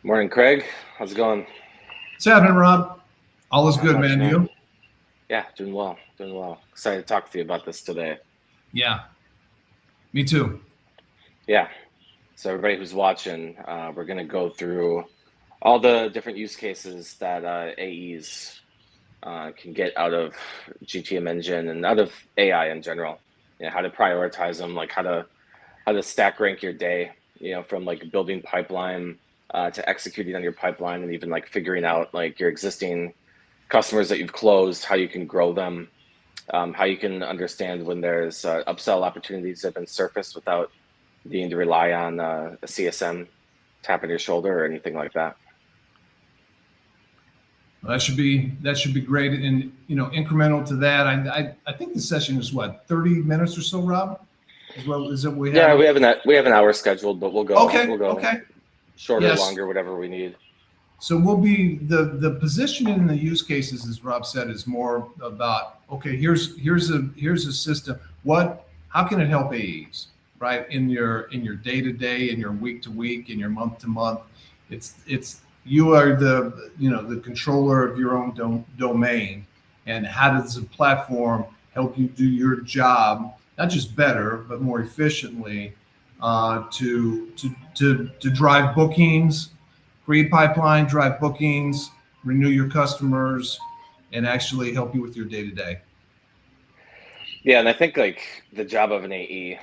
Morning, Craig. How's it going? What's happening, Rob? All is Not good, much, man. man. You? Yeah, doing well, doing well. Excited to talk to you about this today. Yeah, me too. Yeah, so everybody who's watching, we're going to go through all the different use cases that AEs can get out of GTM Engine and out of AI in general. How to prioritize them, like how to stack rank your day. From like building pipeline to executing on your pipeline, and even like figuring out like your existing customers that you've closed, how you can grow them, how you can understand when there's upsell opportunities that have been surfaced without needing to rely on a CSM tapping your shoulder or anything like that. Well, that should be great, and incremental to that. I think the session is what 30 minutes or so, Rob. Is what we Yeah, have? we have an hour scheduled, but we'll Okay, go okay. shorter, Yes. longer, whatever we need. So we'll be the positioning in the use cases, as Rob said, is more about okay. Here's a system. How can it help AEs, right? In your day to day, in your week to week, in your month to month. It's you are the controller of your own domain, and how does the platform help you do your job not just better but more efficiently, to drive bookings, create pipeline, drive bookings, renew your customers, and actually help you with your day to day. Yeah, and I think like the job of an AE,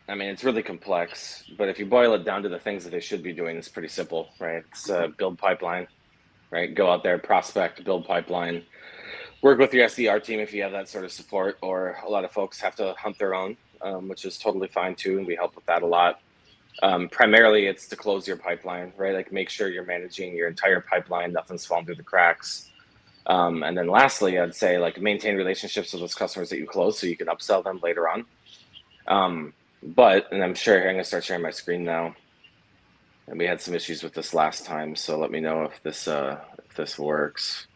I mean, it's really complex, but if you boil it down to the things that they should be doing, it's pretty simple, right? It's build pipeline, right? Go out there, prospect, build pipeline, work with your SDR team if you have that sort of support, or a lot of folks have to hunt their own, which is totally fine too, and we help with that a lot. Primarily, it's to close your pipeline, right? Like make sure you're managing your entire pipeline, nothing's falling through the cracks. And then lastly, I'd say like maintain relationships with those customers that you close so you can upsell them later on. And I'm sure I'm gonna start sharing my screen now. And we had some issues with this last time, so let me know if this works.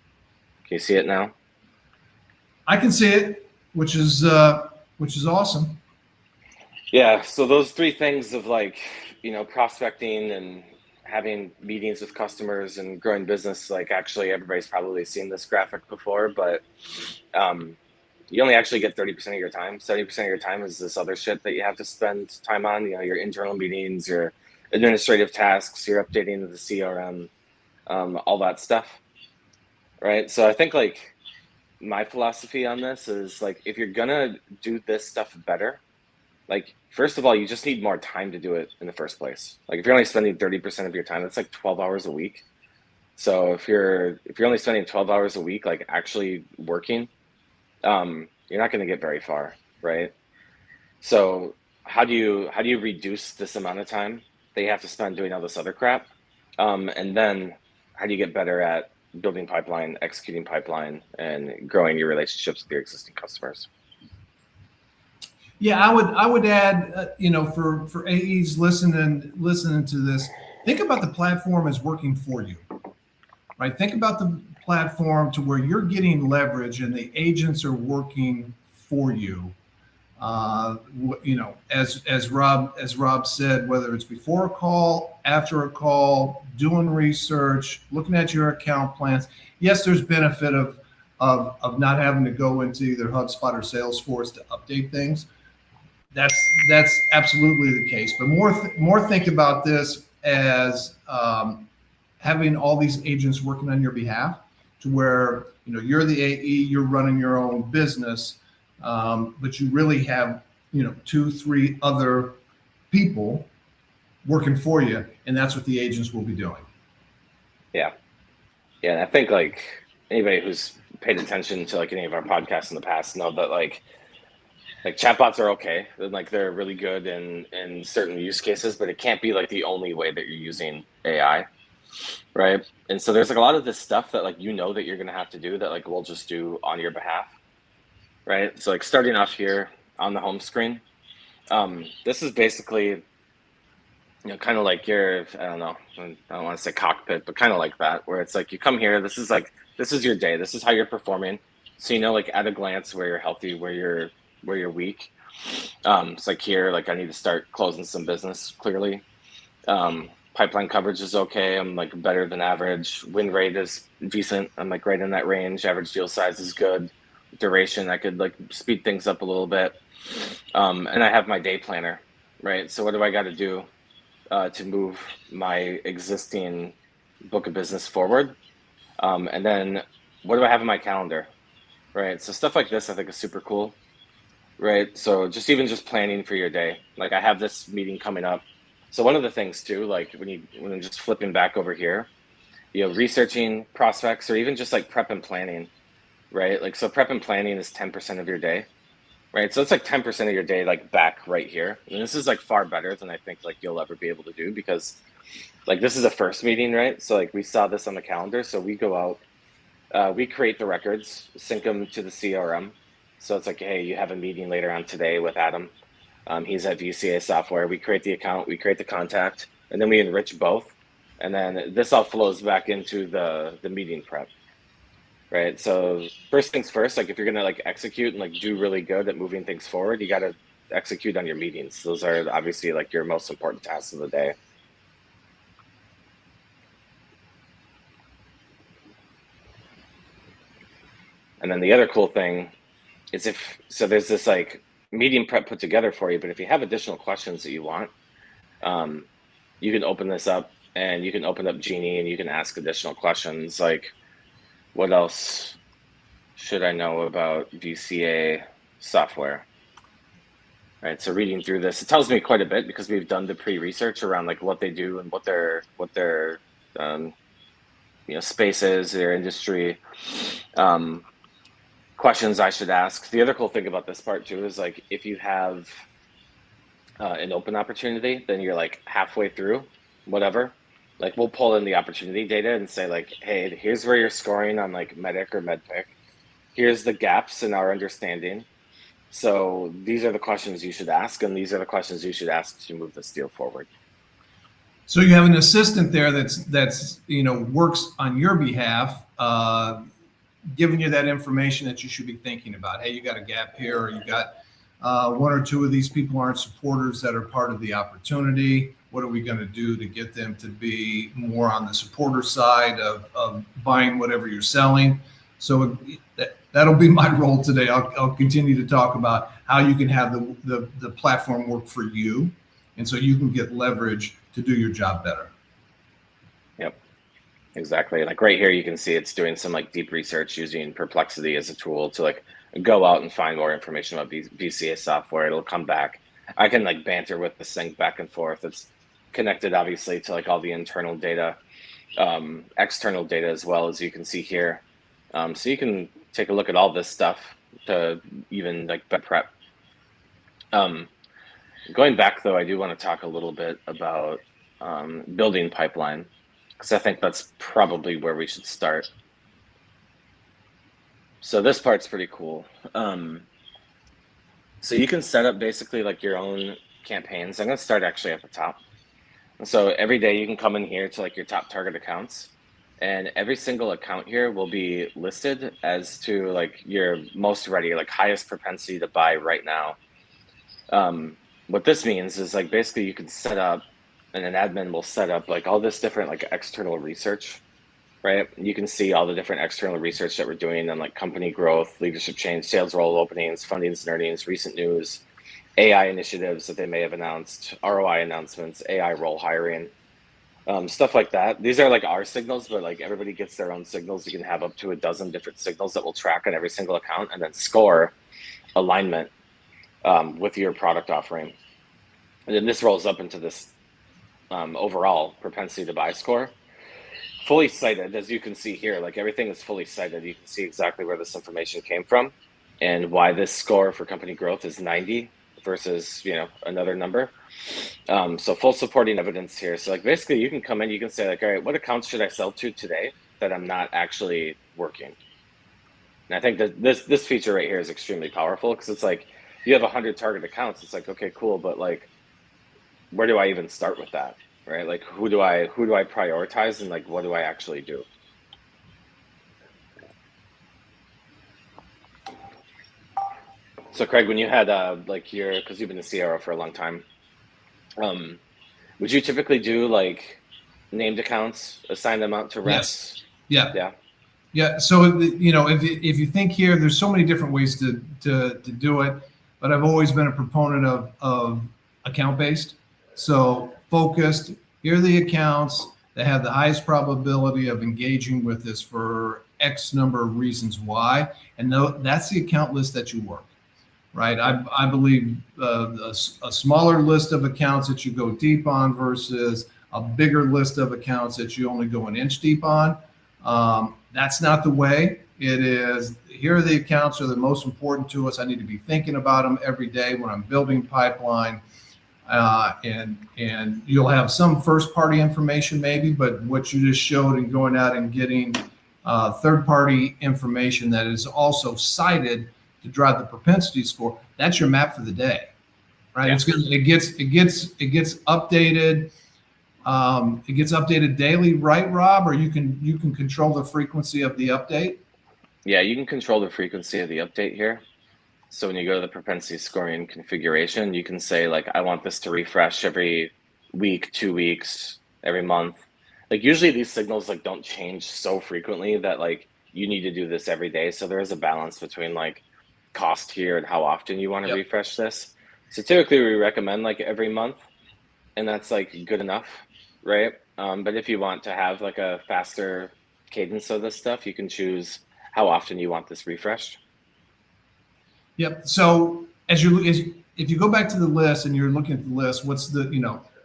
Can you see it now? I can see it, which is awesome. Yeah, so those three things of like, prospecting and having meetings with customers and growing business, like actually everybody's probably seen this graphic before, but you only actually get 30% of your time. 70% of your time is this other shit that you have to spend time on, your internal meetings, your administrative tasks, your updating of the CRM, all that stuff, right? So I think like my philosophy on this is like, if you're gonna do this stuff better, like first of all, you just need more time to do it in the first place. Like if you're only spending 30% of your time, that's like 12 hours a week. So if you're only spending 12 hours a week, like actually working, you're not going to get very far, right? So how do you reduce this amount of time that you have to spend doing all this other crap? And then how do you get better at building pipeline, executing pipeline, and growing your relationships with your existing customers? Yeah, I would add, for AEs listening to this, think about the platform as working for you, right? Think about the platform to where you're getting leverage and the agents are working for you. As Rob said, whether it's before a call, after a call, doing research, looking at your account plans. Yes, there's benefit of not having to go into either HubSpot or Salesforce to update things. That's absolutely the case. But more think about this as having all these agents working on your behalf, to where you're the AE, you're running your own business, but you really have two, three other people working for you, and that's what the agents will be doing. Yeah. Yeah, and I think like anybody who's paid attention to like any of our podcasts in the past know that like chatbots are okay, and like they're really good in certain use cases, but it can't be like the only way that you're using AI, right? And so there's like a lot of this stuff that like that you're gonna have to do that like we'll just do on your behalf, right? So like starting off here on the home screen, this is basically kind of like your, I don't know, I don't want to say cockpit, but kind of like that, where it's like you come here, this is your day, this is how you're performing, so like at a glance where you're healthy, where you're weak. It's like here, like I need to start closing some business clearly. Pipeline coverage is okay. I'm like better than average. Win rate is decent. I'm like right in that range. Average deal size is good. Duration, I could like speed things up a little bit. And I have my day planner, right? So what do I got to do to move my existing book of business forward? And then what do I have in my calendar, right? So stuff like this I think is super cool, right? So just even just planning for your day. Like I have this meeting coming up. So one of the things too, like when I'm just flipping back over here, researching prospects or even just like prep and planning, right? Like so prep and planning is 10% of your day, right? So it's like 10% of your day like back right here. And this is like far better than I think like you'll ever be able to do because like this is a first meeting, right? So like we saw this on the calendar. So we go out, we create the records, sync them to the CRM. So it's like, hey, you have a meeting later on today with Adam. He's at VCA Software. We create the account, we create the contact, and then we enrich both. And then this all flows back into the meeting prep, right? So first things first, like if you're gonna like execute and like do really good at moving things forward, you gotta execute on your meetings. Those are obviously like your most important tasks of the day. And then the other cool thing is there's this like meeting prep put together for you, but if you have additional questions that you want, um, you can open this up and you can open up Genie and you can ask additional questions like, what else should I know about VCA software? Right. So reading through this, it tells me quite a bit because we've done the pre-research around like what they do and what their um, space is, their industry, um, questions I should ask. The other cool thing about this part too is like if you have an open opportunity, then you're like halfway through, whatever. Like we'll pull in the opportunity data and say like, hey, here's where you're scoring on like medic or medpic. Here's the gaps in our understanding. So these are the questions you should ask, and these are the questions you should ask to move this deal forward. So you have an assistant there that's works on your behalf, giving you that information that you should be thinking about. Hey, you got a gap here, or you got one or two of these people aren't supporters that are part of the opportunity. What are we going to do to get them to be more on the supporter side of buying whatever you're selling? So that'll be my role today. I'll continue to talk about how you can have the platform work for you, and so you can get leverage to do your job better. Yep, exactly. Like right here, you can see it's doing some like deep research using Perplexity as a tool to like go out and find more information about VCA software. It'll come back. I can like banter with the sync back and forth. It's connected obviously to like all the internal data, external data as well, as you can see here. So you can take a look at all this stuff to even like prep. Going back though, I do want to talk a little bit about building pipeline because I think that's probably where we should start. So this part's pretty cool. So you can set up basically like your own campaigns. I'm going to start actually at the top. So every day you can come in here to like your top target accounts, and every single account here will be listed as to like your most ready, like highest propensity to buy right now. What this means is like basically you can set up, and an admin will set up like all this different like external research, right? You can see all the different external research that we're doing on like company growth, leadership change, sales role openings, fundings and earnings, recent news, AI initiatives that they may have announced, ROI announcements, AI role hiring, stuff like that. These are like our signals, but like everybody gets their own signals. You can have up to a dozen different signals that will track on every single account and then score alignment with your product offering. And then this rolls up into this overall propensity to buy score. Fully cited, as you can see here, like everything is fully cited. You can see exactly where this information came from and why this score for company growth is 90 versus another number. So full supporting evidence here. So like basically you can come in, you can say like, all right, what accounts should I sell to today that I'm not actually working? And I think that this feature right here is extremely powerful because it's like you have 100 target accounts. It's like, okay, cool, but like where do I even start with that? Right? Like who do I prioritize and like what do I actually do? So Craig, when you had like because you've been a CRO for a long time, would you typically do like named accounts, assign them out to Yes. reps. Yeah. Yeah. Yeah. So, if you think here, there's so many different ways to do it, but I've always been a proponent of account based. So focused. Here are the accounts that have the highest probability of engaging with this for X number of reasons why, and that's the account list that you work. Right. Yep. I believe a smaller list of accounts that you go deep on versus a bigger list of accounts that you only go an inch deep on. That's not the way. It is, here are the accounts that are the most important to us. I need to be thinking about them every day when I'm building pipeline. And you'll have some first party information maybe, but what you just showed and going out and getting third party information that is also cited to drive the propensity score, that's your map for the day, right? Yeah. It gets updated. It gets updated daily, right, Rob? Or you can control the frequency of the update. Yeah, you can control the frequency of the update here. So when you go to the propensity scoring configuration, you can say like, I want this to refresh every week, 2 weeks, every month. Like usually these signals like don't change so frequently that like you need to do this every day. So there is a balance between like cost here and how often you want to Yep. refresh this. So typically we recommend like every month, and that's like good enough, right? But if you want to have like a faster cadence of this stuff, you can choose how often you want this refreshed. Yep. So if you go back to the list and you're looking at the list, what's the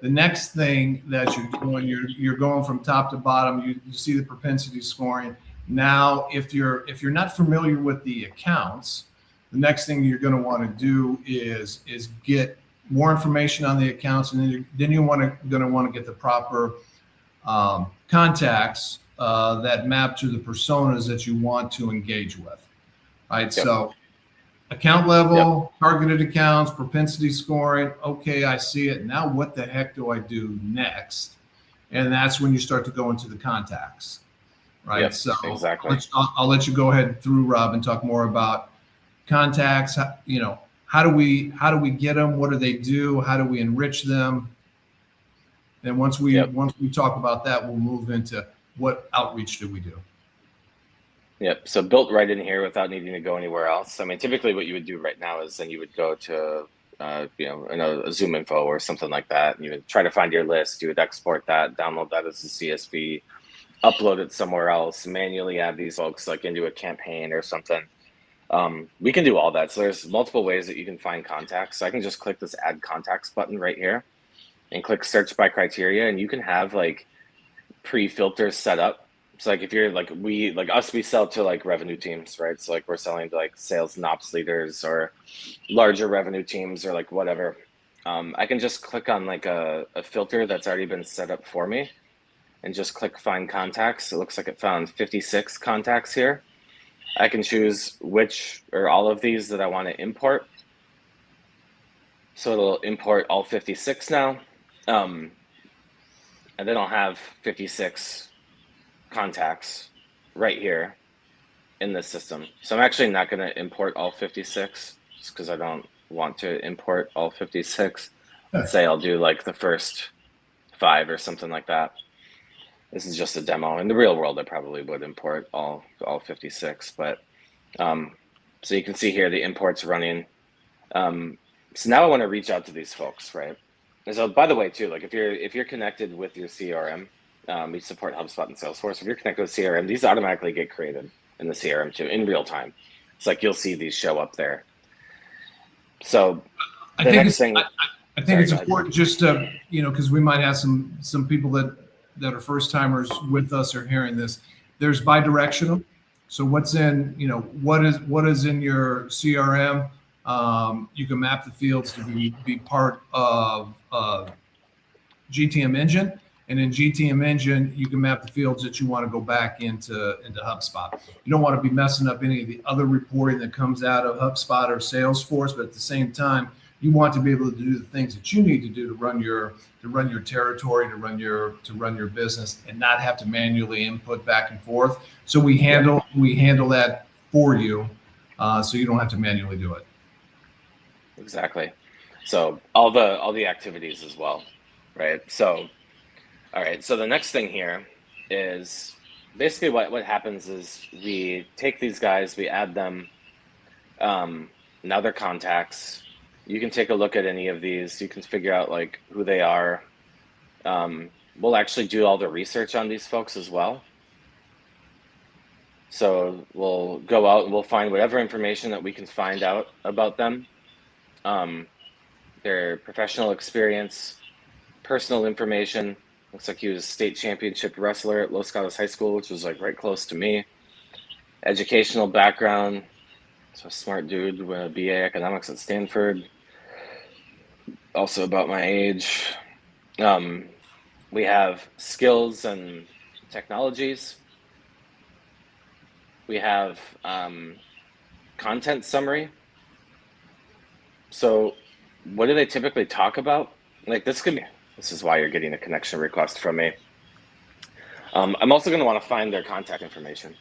next thing that you're doing? You're going from top to bottom. You see the propensity scoring. Now, if you're not familiar with the accounts, the next thing you're going to want to do is get more information on the accounts, and then you're going to want to get the proper contacts that map to the personas that you want to engage with. Right. Yep. So account level, yep. Targeted accounts, propensity scoring. Okay, I see it. Now what the heck do I do next? And that's when you start to go into the contacts. Right. Yep, so exactly. I'll let you go ahead through, Rob, and talk more about contacts. How do we get them? What do they do? How do we enrich them? Then once we talk about that, we'll move into what outreach do we do. Yep. So built right in here without needing to go anywhere else. I mean, typically what you would do right now is then you would go to, a Zoom info or something like that. And you would try to find your list. You would export that, download that as a CSV, upload it somewhere else, manually add these folks like into a campaign or something. We can do all that. So there's multiple ways that you can find contacts. So I can just click this add contacts button right here and click search by criteria. And you can have like pre-filters set up. So like if you're like we sell to like revenue teams, right? So like we're selling to like sales and ops leaders or larger revenue teams or like whatever. I can just click on like a filter that's already been set up for me and just click find contacts. It looks like it found 56 contacts here. I can choose which or all of these that I want to import. So it'll import all 56 now. And then I'll have 56 contacts right here in this system. So I'm actually not going to import all 56 just because I don't want to import all 56. Let's say I'll do like the first 5 or something like that. This is just a demo. In the real world, I probably would import all 56, but so you can see here the imports running. So now I want to reach out to these folks, right? And so by the way, too, like if you're connected with your CRM, we support HubSpot and Salesforce. If you're connected with CRM, these automatically get created in the CRM too, in real time. It's like you'll see these show up there. So I think it's important just to, because we might have some people that are first timers with us or hearing this. There's bi-directional. So what's in, what is in your CRM? You can map the fields to be part of GTM Engine. And in GTM Engine, you can map the fields that you want to go back into HubSpot. You don't want to be messing up any of the other reporting that comes out of HubSpot or Salesforce, but at the same time, you want to be able to do the things that you need to do to run your territory, to run your business, and not have to manually input back and forth. So we handle that for you, so you don't have to manually do it. Exactly. So all the activities as well, right? So All right, so the next thing here is basically what happens is we take these guys, we add them, now they're contacts. You can take a look at any of these. You can figure out like who they are. We'll actually do all the research on these folks as well. So we'll go out and we'll find whatever information that we can find out about them, their professional experience, personal information. Looks like he was a state championship wrestler at Los Gatos High School, which was like right close to me. Educational background, so a smart dude with a BA economics at Stanford. Also about my age. We have skills and technologies. We have content summary. So what do they typically talk about? Like this is why you're getting a connection request from me. I'm also going to want to find their contact information.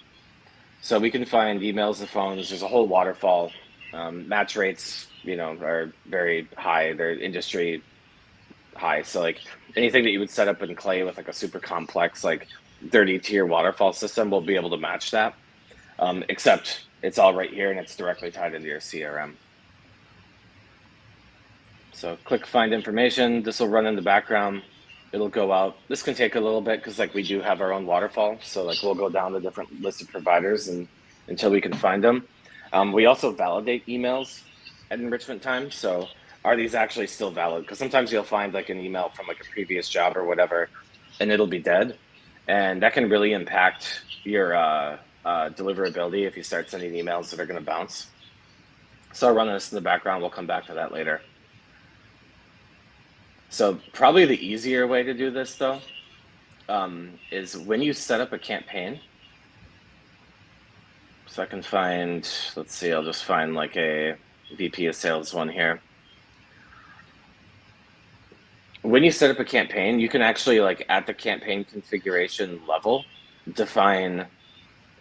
So we can find emails and phones. There's a whole waterfall. Match rates, are very high. They're industry high. So like anything that you would set up in Clay with like a super complex, like 30-tier waterfall system, we'll be able to match that. Except it's all right here and it's directly tied into your CRM. So click find information. This will run in the background. It'll go out. This can take a little bit because like we do have our own waterfall. So like we'll go down the different list of providers and until we can find them. We also validate emails at enrichment time. So are these actually still valid? Because sometimes you'll find like an email from like a previous job or whatever, and it'll be dead. And that can really impact your deliverability if you start sending emails that are going to bounce. So I'll run this in the background. We'll come back to that later. So probably the easier way to do this though, is when you set up a campaign. So I can find, let's see, I'll just find like a VP of sales one here. When you set up a campaign, you can actually like at the campaign configuration level, define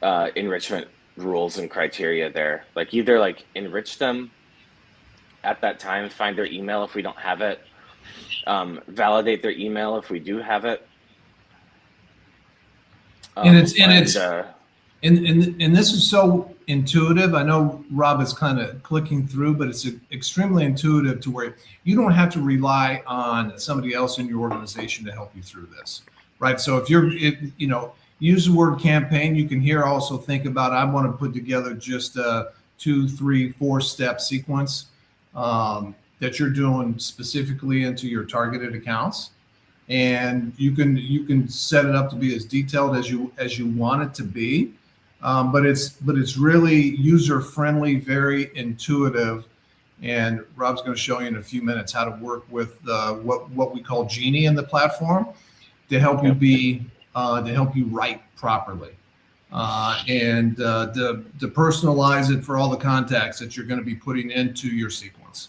enrichment rules and criteria there. Like either like enrich them at that time, find their email if we don't have it, validate their email if we do have it. And this is so intuitive. I know Rob is kind of clicking through, but it's extremely intuitive to where you don't have to rely on somebody else in your organization to help you through this, right? So if use the word campaign, you can here also think about, I want to put together just a 2, 3, 4-step sequence that you're doing specifically into your targeted accounts. And you can set it up to be as detailed as you want it to be. But it's really user friendly, very intuitive. And Rob's going to show you in a few minutes how to work with what we call Genie in the platform to help you write properly and to personalize it for all the contacts that you're going to be putting into your sequence.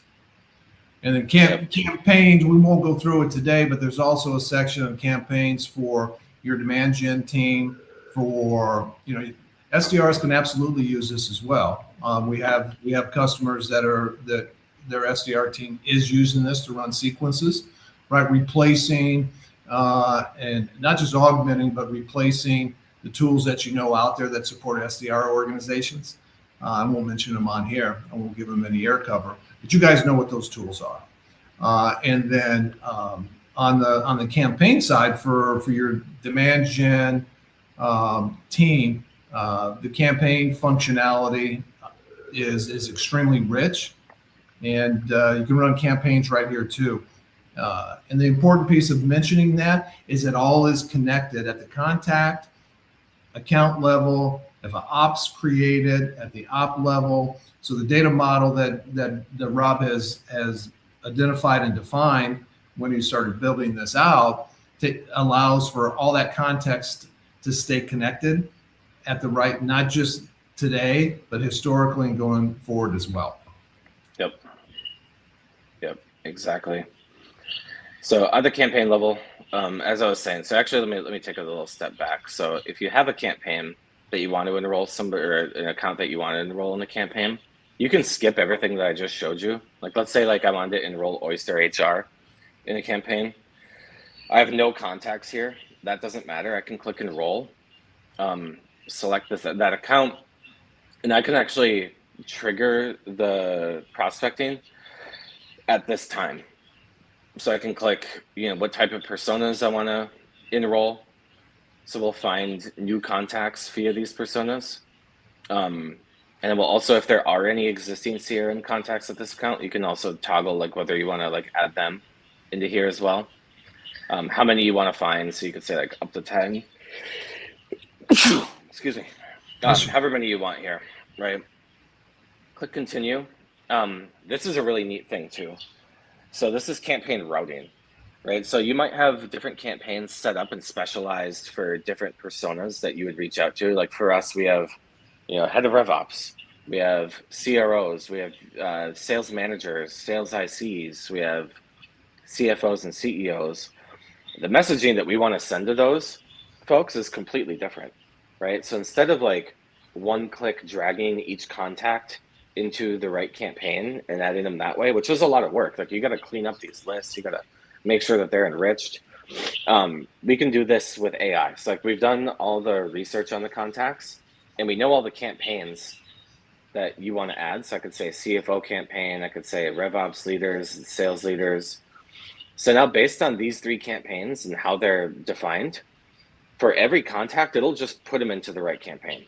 And then campaigns, we won't go through it today, but there's also a section of campaigns for your demand gen team. SDRs can absolutely use this as well. We have customers that their SDR team is using this to run sequences, right? Replacing and not just augmenting, but replacing the tools that out there that support SDR organizations. I won't mention them on here. I won't give them any air cover, but you guys know what those tools are. And then on the campaign side for your demand gen team, the campaign functionality is extremely rich, and you can run campaigns right here too. And the important piece of mentioning that is it all is connected at the contact account level. If an ops created at the op level, so the data model that Rob has identified and defined when he started building this out allows for all that context to stay connected at the right, not just today, but historically and going forward as well. Yep, exactly. So at the campaign level, as I was saying, so actually let me take a little step back. So if you have a campaign that you want to enroll somebody, or an account that you want to enroll in a campaign, you can skip everything that I just showed you. Like let's say like I wanted to enroll Oyster HR in a campaign. I have no contacts here. That doesn't matter. I can click enroll, select that account, and I can actually trigger the prospecting at this time. So I can click, what type of personas I want to enroll. So we'll find new contacts via these personas. And then we'll also, if there are any existing CRM contacts at this account, you can also toggle like whether you want to like add them into here as well. How many you want to find. So you could say like up to 10. Excuse me. Yes, sir. However many you want here, right? Click continue. This is a really neat thing too. So this is campaign routing, right? So you might have different campaigns set up and specialized for different personas that you would reach out to. Like for us, we have, head of RevOps, we have CROs, we have sales managers, sales ICs, we have CFOs and CEOs. The messaging that we want to send to those folks is completely different, right? So instead of like one click dragging each contact into the right campaign and adding them that way, which is a lot of work. Like you got to clean up these lists, you got to make sure that they're enriched. We can do this with AI. So like we've done all the research on the contacts and we know all the campaigns that you want to add. So I could say CFO campaign, I could say RevOps leaders, sales leaders. So now based on these 3 campaigns and how they're defined, for every contact, it'll just put them into the right campaign.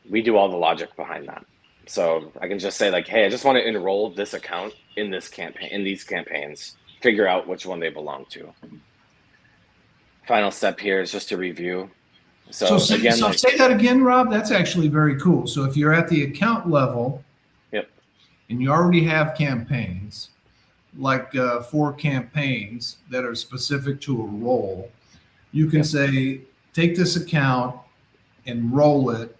We do all the logic behind that. So I can just say like, hey, I just want to enroll this account in this campaign, in these campaigns, figure out which one they belong to. Final step here is just to review. So again, say that again, Rob. That's actually very cool. So if you're at the account level, yep, and you already have campaigns, like 4 campaigns that are specific to a role, you can say, take this account, enroll it,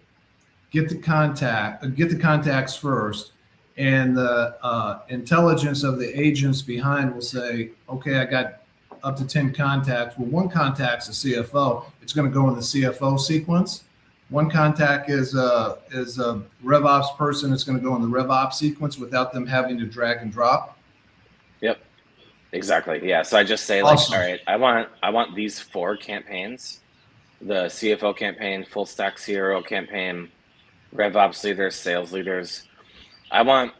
get the contacts first, and the intelligence of the agents behind will say, okay, I got up to 10 contacts. Well, one contact's a CFO. It's going to go in the CFO sequence. One contact is a RevOps person. It's going to go in the RevOps sequence without them having to drag and drop. Yep, exactly. Yeah. So I just say Awesome. All right, I want these 4 campaigns: the CFO campaign, full stack CRO campaign, RevOps leaders, sales leaders. I want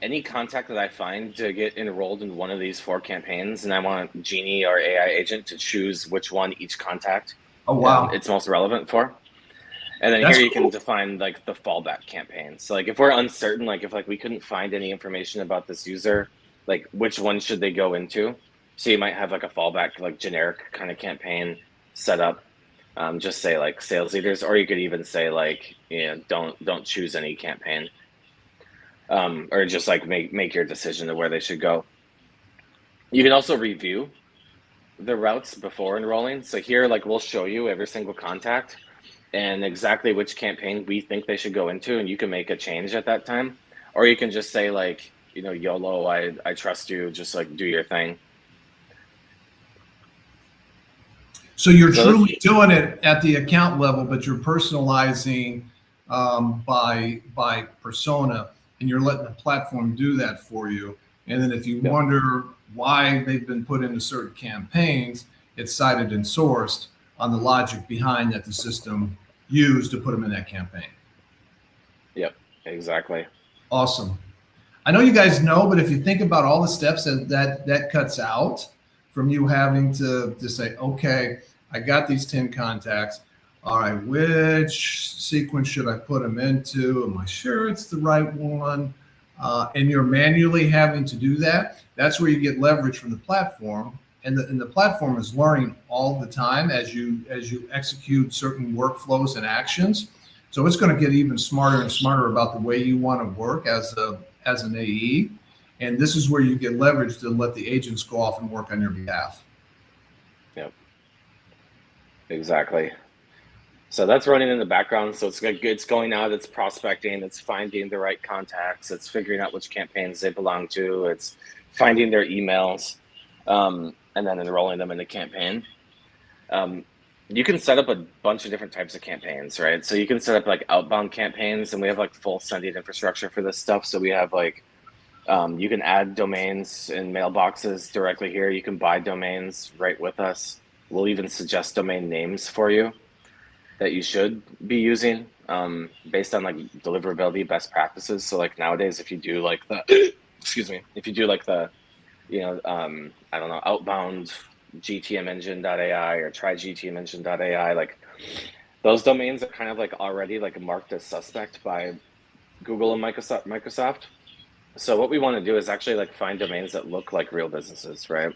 any contact that I find to get enrolled in one of these 4 campaigns, and I want Genie, our AI agent, to choose which one each contact Oh, wow. it's most relevant for. And then That's here you cool. can define like the fallback campaign. So like if we're uncertain, like if like we couldn't find any information about this user, like which one should they go into? So you might have like a fallback, like generic kind of campaign set up. Just say like sales leaders, or you could even say like, don't choose any campaign. Or just like make your decision of where they should go. You can also review the routes before enrolling. So here, like we'll show you every single contact and exactly which campaign we think they should go into, and you can make a change at that time. Or you can just say like, YOLO, I trust you, just like do your thing. So you're truly doing it at the account level, but you're personalizing by persona, and you're letting the platform do that for you. And then if you wonder why they've been put into certain campaigns, it's cited and sourced on the logic behind that the system used to put them in that campaign. Yep, exactly. Awesome. I know you guys know, but if you think about all the steps that cuts out from you having to say, okay, I got these 10 contacts. All right, which sequence should I put them into? Am I sure it's the right one? And you're manually having to do that. That's where you get leverage from the platform. And the platform is learning all the time as you execute certain workflows and actions. So it's going to get even smarter and smarter about the way you want to work as an AE. And this is where you get leverage to let the agents go off and work on your behalf. Yep. Exactly. So that's running in the background. So it's going out, it's prospecting, it's finding the right contacts, it's figuring out which campaigns they belong to, it's finding their emails, and then enrolling them in the campaign. You can set up a bunch of different types of campaigns, right? So you can set up like outbound campaigns, and we have like full sending infrastructure for this stuff. So we have like You can add domains in mailboxes directly here. You can buy domains right with us. We'll even suggest domain names for you that you should be using based on like deliverability best practices. So like nowadays, if you do like the, excuse me, if you do like the, I don't know, outbound GTM Engine.ai or try GTM Engine.ai, like those domains are kind of like already like marked as suspect by Google and Microsoft. So what we want to do is actually like find domains that look like real businesses, right?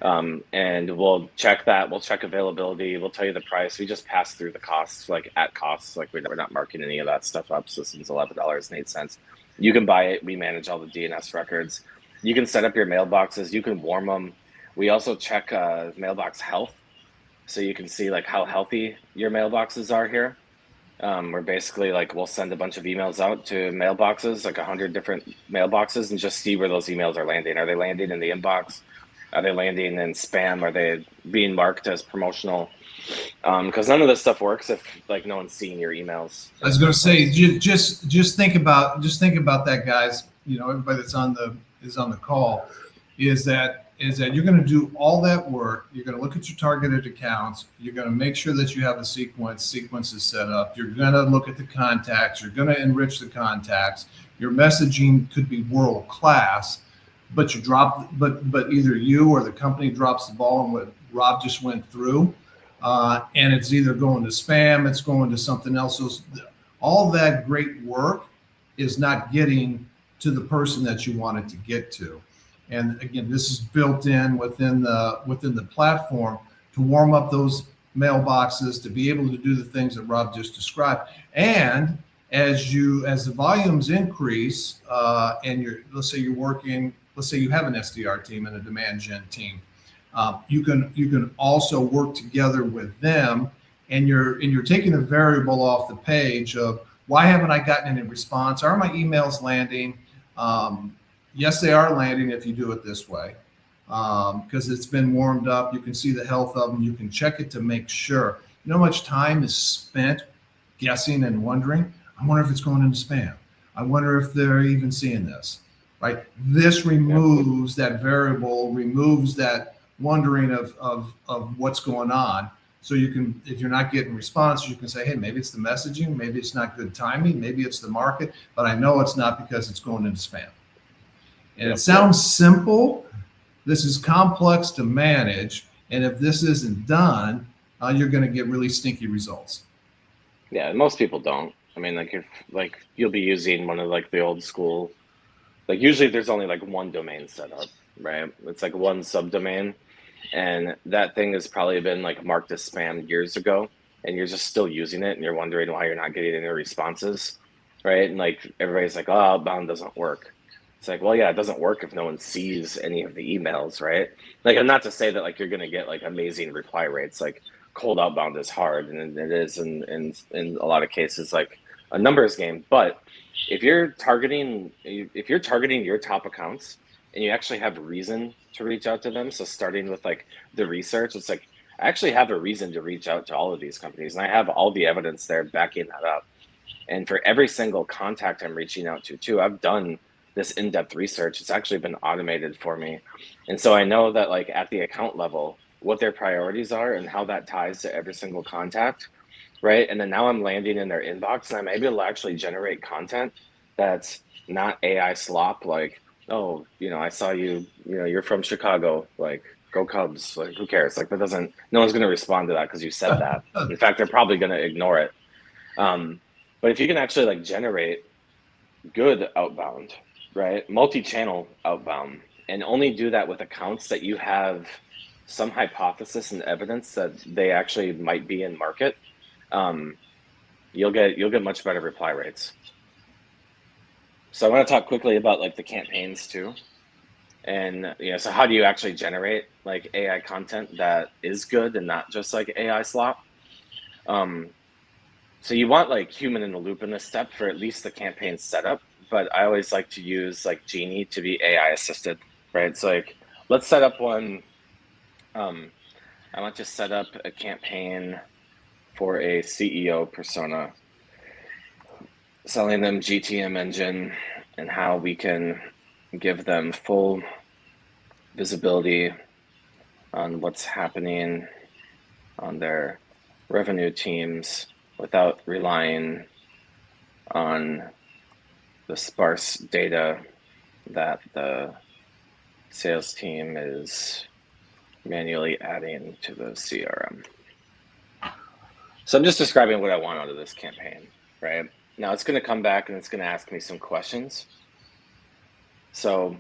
And we'll check that. We'll check availability. We'll tell you the price. We just pass through the costs, like at costs. Like we're not marking any of that stuff up. So this is $11.08. You can buy it. We manage all the DNS records. You can set up your mailboxes. You can warm them. We also check mailbox health, so you can see like how healthy your mailboxes are here. We're basically like we'll send a bunch of emails out to mailboxes, like 100 different mailboxes, and just see where those emails are landing. Are they landing in the inbox? Are they landing in spam? Are they being marked as promotional? Because none of this stuff works if like no one's seeing your emails I in was the going to first say, place. just think about that, guys. Everybody that's on the call is that you're going to do all that work. You're going to look at your targeted accounts. You're going to make sure that you have a sequence is set up. You're going to look at the contacts. You're going to enrich the contacts. Your messaging could be world class, but but either you or the company drops the ball on what Rob just went through, and it's either going to spam, it's going to something else. So all that great work is not getting to the person that you want it to get to. And again, this is built in within the platform to warm up those mailboxes, to be able to do the things that Rob just described. And as the volumes increase, and let's say you're working, let's say you have an SDR team and a demand gen team, you can also work together with them, and you're taking a variable off the page of why haven't I gotten any response? Are my emails landing? Yes, they are landing if you do it this way, because it's been warmed up. You can see the health of them. You can check it to make sure. You know how much time is spent guessing and wondering? I wonder if it's going into spam. I wonder if they're even seeing this, right? This Yeah. removes that variable, removes that wondering of what's going on. So you can, if you're not getting response, you can say, hey, maybe it's the messaging, maybe it's not good timing, maybe it's the market, but I know it's not because it's going into spam. And it Yep. sounds simple. This is complex to manage. And if this isn't done, you're going to get really stinky results. Yeah. Most people don't. I mean, like if like you'll be using one of like the old school. Like usually there's only like one domain set up, right? It's like one subdomain, and that thing has probably been like marked as spam years ago, and you're just still using it, and you're wondering why you're not getting any responses, right? And like everybody's like, oh, outbound doesn't work. It's like, well, yeah, it doesn't work if no one sees any of the emails, right? Like, and not to say that like you're gonna get like amazing reply rates. Like cold outbound is hard, and it is in a lot of cases like a numbers game. But if you're targeting your top accounts and you actually have reason to reach out to them, so starting with like the research, it's like I actually have a reason to reach out to all of these companies, and I have all the evidence there backing that up. And for every single contact I'm reaching out to, too, I've done this in-depth research. It's actually been automated for me. And so I know that like at the account level, what their priorities are and how that ties to every single contact, right? And then now I'm landing in their inbox and I'm able to actually generate content that's not AI slop, like, oh, I saw you, you're from Chicago, like, go Cubs, like, who cares? Like, that doesn't, no one's going to respond to that because you said that. In fact, they're probably going to ignore it. Um, but if you can actually like generate good outbound, right? Multi-channel outbound, and only do that with accounts that you have some hypothesis and evidence that they actually might be in market, um, you'll get much better reply rates. So I want to talk quickly about like the campaigns too. And so how do you actually generate like AI content that is good and not just like AI slop? Um, So you want like human in the loop in this step for at least the campaign setup, but I always like to use like Genie to be AI assisted, right? So like let's set up one. Um, I want to set up a campaign for a CEO persona, selling them GTM Engine and how we can give them full visibility on what's happening on their revenue teams without relying on the sparse data that the sales team is manually adding to the CRM. So I'm just describing what I want out of this campaign, right? Now it's going to come back and it's going to ask me some questions. So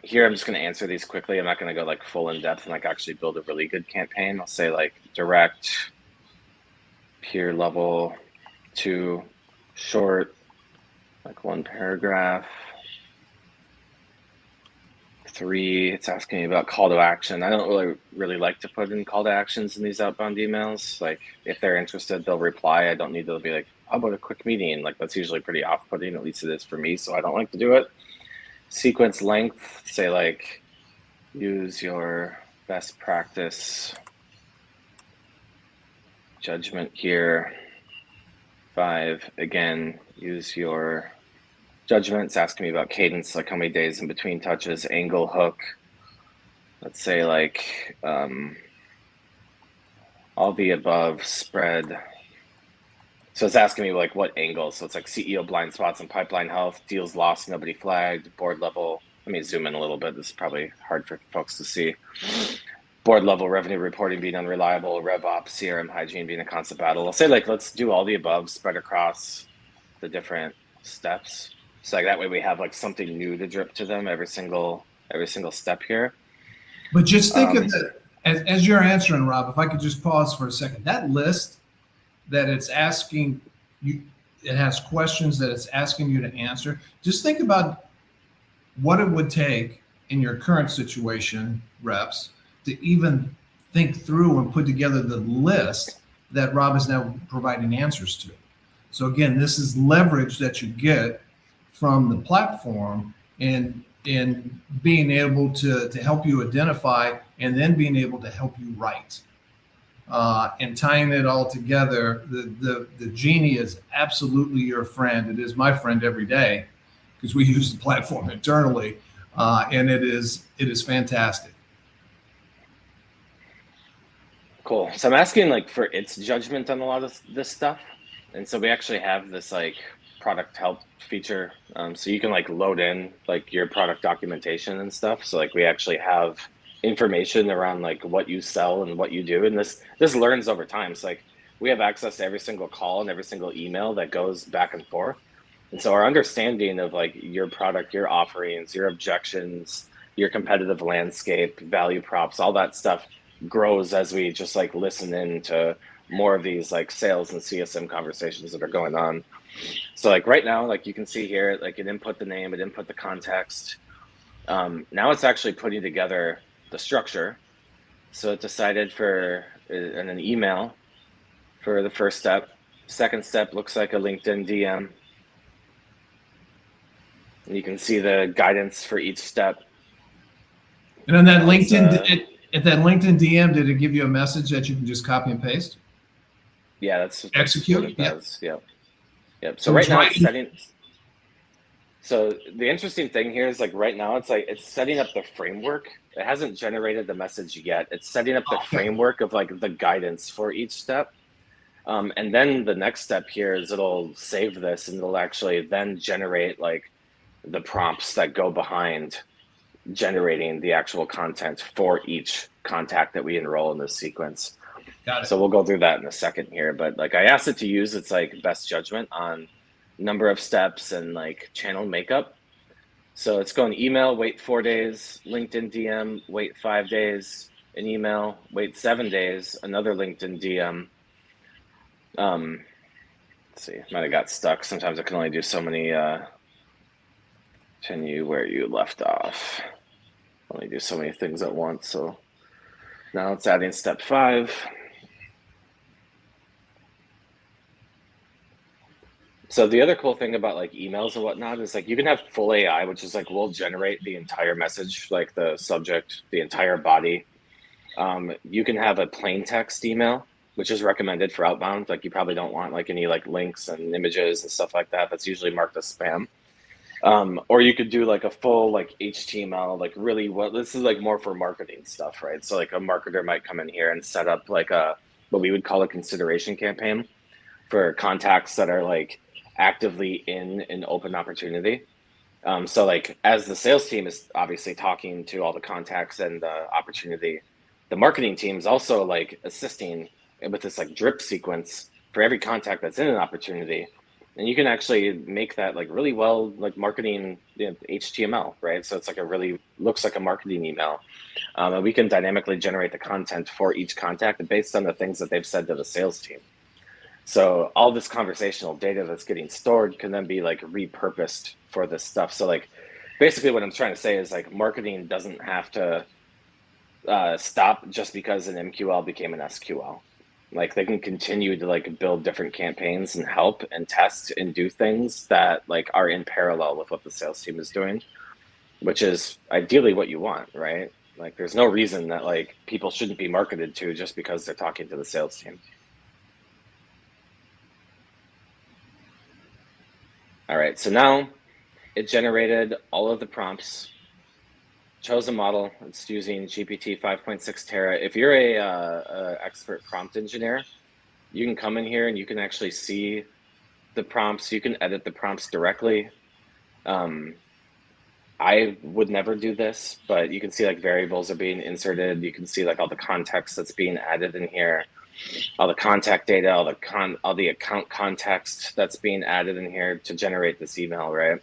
here I'm just going to answer these quickly. I'm not going to go like full in depth and like actually build a really good campaign. I'll say like direct, peer level, 2, short, like 1 paragraph. 3, it's asking me about call to action. I don't really like to put in call to actions in these outbound emails. Like if they're interested, they'll reply. I don't need to be like, how about a quick meeting? Like that's usually pretty off-putting, at least it is for me, so I don't like to do it. Sequence length, say like use your best practice judgment here. 5, again, use your judgment. It's asking me about cadence, like how many days in between touches, angle, hook. Let's say like all the above, spread. So it's asking me like what angle. So it's like CEO blind spots and pipeline health, deals lost, nobody flagged, board level. Let me zoom in a little bit. This is probably hard for folks to see. Board level revenue reporting being unreliable, RevOps, CRM hygiene being a constant battle. I'll say like, let's do all the above, spread across the different steps. So like that way we have like something new to drip to them every single step here. But just think of that as you're answering, Rob, if I could just pause for a second. That list that it's asking you, it has questions that it's asking you to answer. Just think about what it would take in your current situation, reps, to even think through and put together the list that Rob is now providing answers to. So again, this is leverage that you get from the platform and being able to help you identify and then being able to help you write. And tying it all together, the genie is absolutely your friend. It is my friend every day because we use the platform internally, and it is fantastic. Cool. So I'm asking like for its judgment on a lot of this stuff, and so we actually have this like product help feature, so you can like load in like your product documentation and stuff. So like we actually have information around like what you sell and what you do, and this learns over time. So like we have access to every single call and every single email that goes back and forth, and so our understanding of like your product, your offerings, your objections, your competitive landscape, value props, all that stuff grows as we just like listen in to more of these like sales and CSM conversations that are going on. So like right now, like you can see here, like it input the name, it input the context. Now it's actually putting together the structure. So it decided for an email for the first step. Second step looks like a LinkedIn DM. And you can see the guidance for each step. And on that LinkedIn, at that LinkedIn DM, did it give you a message that you can just copy and paste? Yeah, that's execute. What it does. Yep. So right now it's setting. So the interesting thing here is like right now it's like it's setting up the framework. It hasn't generated the message yet. It's setting up the framework of like the guidance for each step. And then the next step here is it'll save this and it'll actually then generate like the prompts that go behind generating the actual content for each contact that we enroll in this sequence. Got it. So we'll go through that in a second here, but like I asked it to use its like best judgment on number of steps and like channel makeup. So it's going email, wait 4 days, LinkedIn DM, wait 5 days, an email, wait 7 days, another LinkedIn DM. Let's see, might have got stuck. Sometimes I can only do so many, continue where you left off. Only do so many things at once. So now it's adding step 5. So the other cool thing about like emails and whatnot is like you can have full AI, which is like we'll generate the entire message, like the subject, the entire body. You can have a plain text email, which is recommended for outbound. Like you probably don't want like any like links and images and stuff like that. That's usually marked as spam. Or you could do like a full like HTML, like really what this is like more for marketing stuff, right? So like a marketer might come in here and set up like a what we would call a consideration campaign for contacts that are like actively in an open opportunity. So like as the sales team is obviously talking to all the contacts and the opportunity, the marketing team is also like assisting with this like drip sequence for every contact that's in an opportunity. And you can actually make that like really well, like marketing, HTML, right? So it's like a really looks like a marketing email. And we can dynamically generate the content for each contact based on the things that they've said to the sales team. So all this conversational data that's getting stored can then be like repurposed for this stuff. So like basically what I'm trying to say is like marketing doesn't have to stop just because an MQL became an SQL. Like they can continue to like build different campaigns and help and test and do things that like are in parallel with what the sales team is doing, which is ideally what you want, right? Like there's no reason that like people shouldn't be marketed to just because they're talking to the sales team. All right, so now it generated all of the prompts, chose a model. It's using GPT 5.6 Terra. If you're a expert prompt engineer, you can come in here and you can actually see the prompts. You can edit the prompts directly. Um, I would never do this, but you can see like variables are being inserted. You can see like all the context that's being added in here, all the contact data, all the account context that's being added in here to generate this email, right?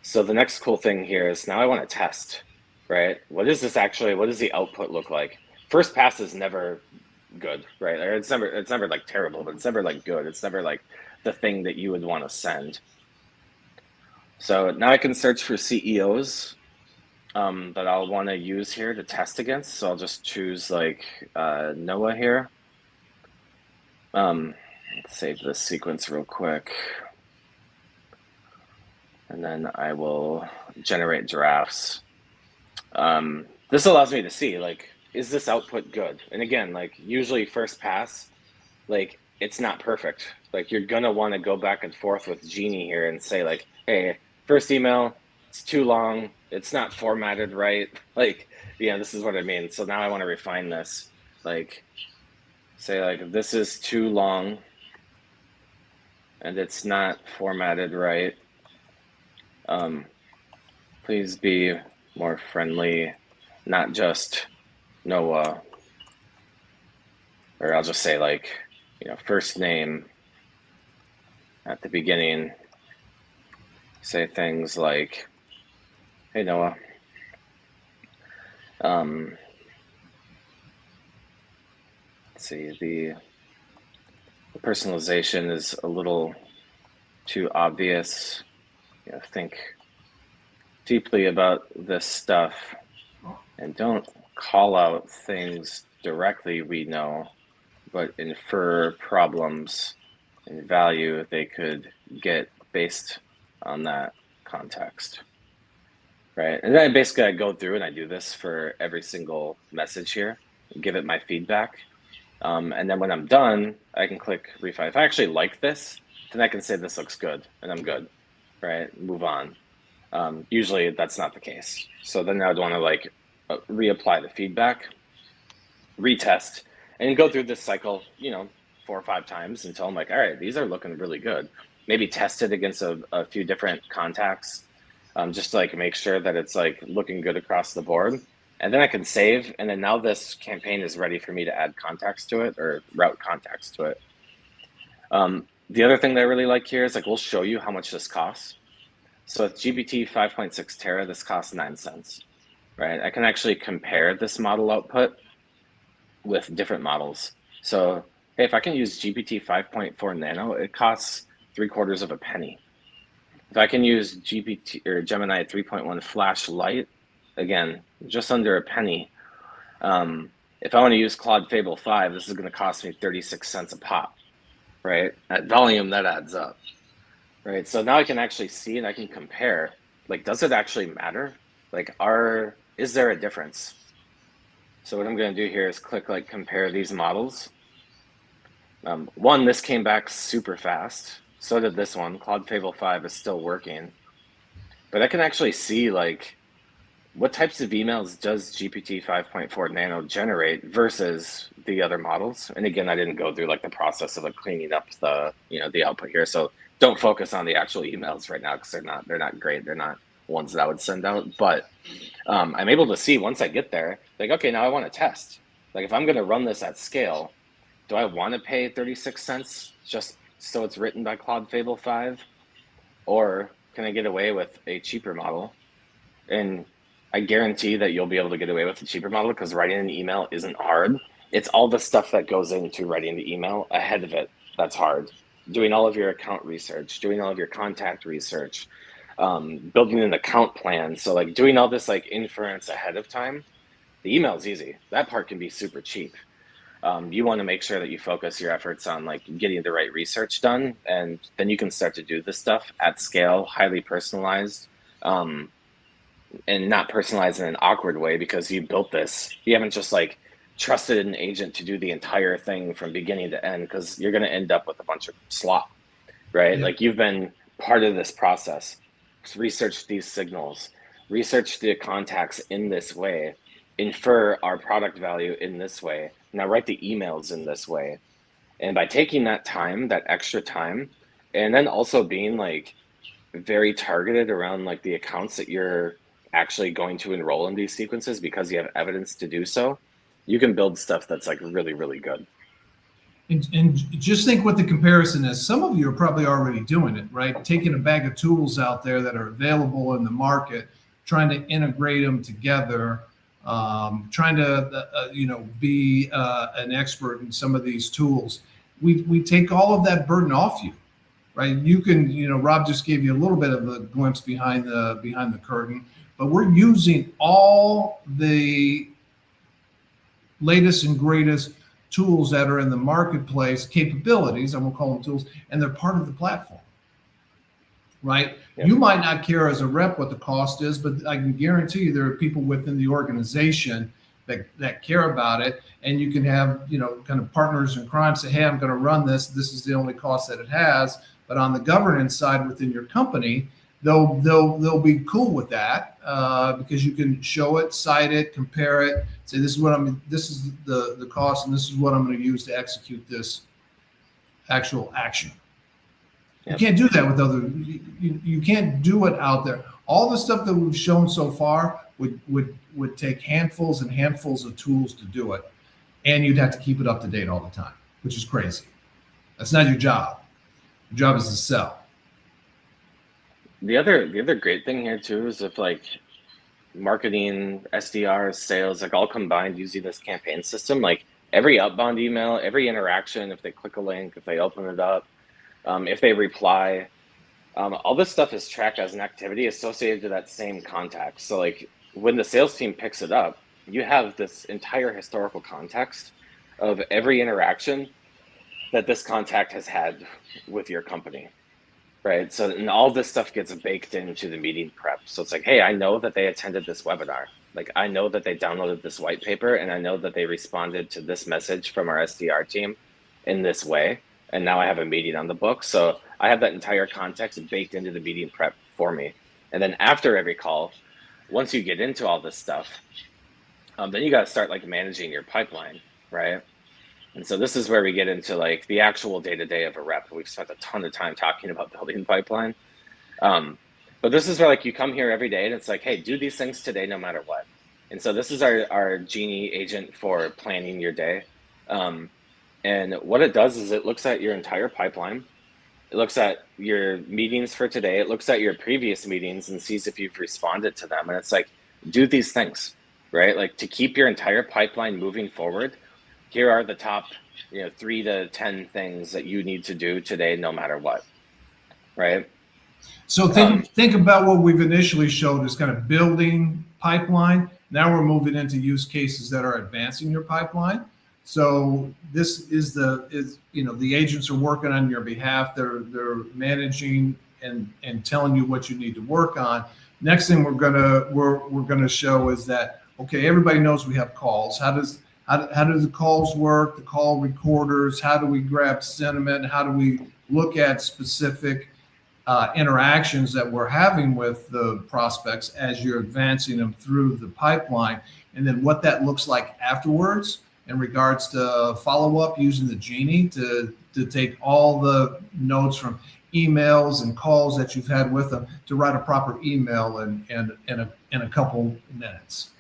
So the next cool thing here is now I want to test, right? What is this actually? What does the output look like? First pass is never good, right? Or it's never like terrible, but it's never like good. It's never like the thing that you would want to send. So now I can search for CEOs that I'll want to use here to test against. So I'll just choose like Noah here. Let's save this sequence real quick. And then I will generate drafts. This allows me to see like, is this output good? And again, like usually first pass, like it's not perfect. Like you're gonna want to go back and forth with Genie here and say like, hey, first email, it's too long, it's not formatted right. Like, yeah, this is what I mean. So now I want to refine this. Like, say like this is too long and it's not formatted right. Please be more friendly, not just Noah, or I'll just say like, first name at the beginning. Say things like, hey Noah. Let's see, the personalization is a little too obvious. Think deeply about this stuff and don't call out things directly we know, but infer problems and value they could get based on that context, right? And then basically I go through and I do this for every single message here, give it my feedback. And then when I'm done, I can click refine. If I actually like this, then I can say this looks good and I'm good, right? Move on. Usually that's not the case. So then I'd want to like reapply the feedback, retest, and go through this cycle, 4 or 5 times until I'm like, all right, these are looking really good. Maybe test it against a few different contacts, just to like make sure that it's like looking good across the board. And then I can save, and then now this campaign is ready for me to add contacts to it or route contacts to it. The other thing that I really like here is like we'll show you how much this costs. So with GPT 5.6 Terra, this costs 9 cents, right? I can actually compare this model output with different models. So hey, if I can use GPT 5.4 Nano, it costs 3/4 of a penny. If I can use GPT or Gemini 3.1 Flash Lite, again, just under a penny. If I want to use Claude Fable 5, this is going to cost me 36 cents a pop, right? At volume, that adds up, right? So now I can actually see and I can compare, like, does it actually matter? Like, is there a difference? So what I'm going to do here is click like compare these models. One, this came back super fast. So did this one. Claude Fable 5 is still working. but I can actually see like what types of emails does GPT 5.4 Nano generate versus the other models. And again, I didn't go through like the process of like cleaning up the, the output here. So don't focus on the actual emails right now because they're not great. They're not ones that I would send out. But I'm able to see once I get there, like, okay, now I want to test. Like if I'm going to run this at scale, do I want to pay 36 cents just so it's written by Claude Fable 5? Or can I get away with a cheaper model? And I guarantee that you'll be able to get away with the cheaper model because writing an email isn't hard. It's all the stuff that goes into writing the email ahead of it that's hard. Doing all of your account research, doing all of your contact research, building an account plan. So like doing all this like inference ahead of time. The email is easy. That part can be super cheap. You want to make sure that you focus your efforts on like getting the right research done, and then you can start to do this stuff at scale, highly personalized. And not personalized in an awkward way because you built this. You haven't just like trusted an agent to do the entire thing from beginning to end because you're going to end up with a bunch of slop, right? Yeah. Like you've been part of this process, research these signals, research the contacts in this way, infer our product value in this way. Now write the emails in this way. And by taking that time, that extra time, and then also being like very targeted around like the accounts that you're actually going to enroll in these sequences because you have evidence to do so, you can build stuff that's like really, really good. And just think what the comparison is. Some of you are probably already doing it, right? Taking a bag of tools out there that are available in the market, trying to integrate them together, trying to, be an expert in some of these tools. We take all of that burden off you, right? You can, Rob just gave you a little bit of a glimpse behind the curtain, but we're using all the latest and greatest tools that are in the marketplace, capabilities, and we'll call them tools, and they're part of the platform, right? Yep. You might not care as a rep what the cost is, but I can guarantee you there are people within the organization that care about it, and you can have, kind of partners in crime say, hey, I'm going to run this. This is the only cost that it has. But on the governance side within your company, they'll be cool with that because you can show it, cite it, compare it, say this is the cost, and this is what I'm going to use to execute this actual action. Yep. You can't do that with other. You can't do it out there. All the stuff that we've shown so far would take handfuls and handfuls of tools to do it, and you'd have to keep it up to date all the time, which is crazy. That's not your job. Your job is to sell. The other great thing here too is if like marketing, SDRs, sales, like all combined using this campaign system, like every outbound email, every interaction, if they click a link, if they open it up, if they reply, all this stuff is tracked as an activity associated to that same contact. So like when the sales team picks it up, you have this entire historical context of every interaction that this contact has had with your company. Right. So, and all this stuff gets baked into the meeting prep. So it's like, hey, I know that they attended this webinar. Like, I know that they downloaded this white paper, and I know that they responded to this message from our SDR team in this way. And now I have a meeting on the book. So I have that entire context baked into the meeting prep for me. And then after every call, once you get into all this stuff, then you got to start like managing your pipeline, right? And so this is where we get into like the actual day-to-day of a rep. We've spent a ton of time talking about building pipeline. But this is where like you come here every day and it's like, hey, do these things today no matter what. And so this is our Genie agent for planning your day. And what it does is it looks at your entire pipeline. It looks at your meetings for today. It looks at your previous meetings and sees if you've responded to them. And it's like, do these things, right? Like to keep your entire pipeline moving forward. Here are the top, 3 to 10 things that you need to do today, no matter what, right? So think about what we've initially showed as kind of building pipeline. Now we're moving into use cases that are advancing your pipeline. So this is the agents are working on your behalf. They're managing and telling you what you need to work on. Next thing we're gonna show is that, okay, everybody knows we have calls. How do the calls work? The call recorders. How do we grab sentiment? How do we look at specific interactions that we're having with the prospects as you're advancing them through the pipeline, and then what that looks like afterwards in regards to follow up using the Genie to take all the notes from emails and calls that you've had with them to write a proper email in a couple minutes.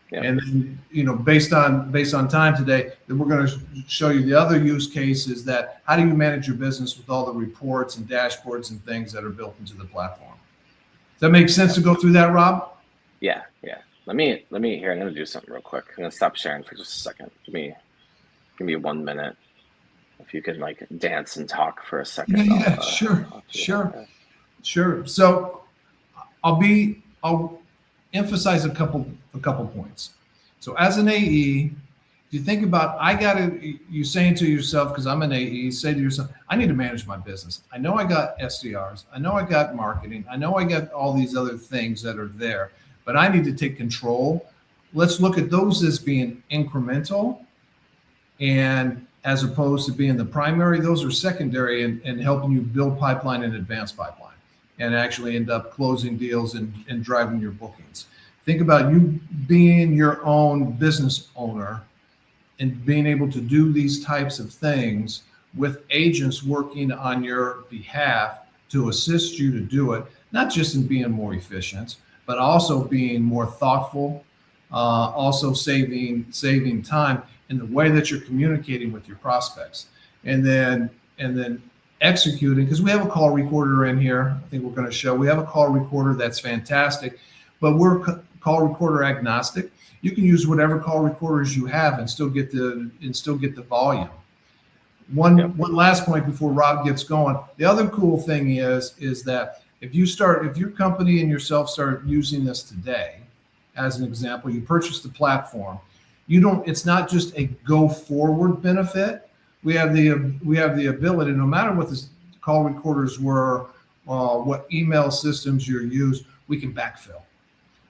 Yeah. And then, based on time today, then we're going to show you the other use cases that how do you manage your business with all the reports and dashboards and things that are built into the platform. Does that make sense to go through that, Rob? Yeah. Let me here. I'm going to do something real quick. I'm going to stop sharing for just a second. Give me 1 minute. If you can like dance and talk for a second. Yeah, sure. So I'll emphasize a couple points. So as an AE, if you think about, you saying to yourself, because I'm an AE, say to yourself, I need to manage my business. I know I got SDRs. I know I got marketing. I know I got all these other things that are there, but I need to take control. Let's look at those as being incremental, and as opposed to being the primary. Those are secondary and helping you build pipeline and advance pipeline and actually end up closing deals and driving your bookings. Think about you being your own business owner and being able to do these types of things with agents working on your behalf to assist you to do it, not just in being more efficient, but also being more thoughtful, also saving time in the way that you're communicating with your prospects, and then executing, because we have a call recorder in here. I think we're going to show we have a call recorder that's fantastic, but we're call recorder agnostic. You can use whatever call recorders you have and still get the volume. One last point before Rob gets going. The other cool thing is that if your company and yourself start using this today, as an example, you purchase the platform, it's not just a go forward benefit. We have the ability, no matter what the call recorders were, what email systems you use, we can backfill.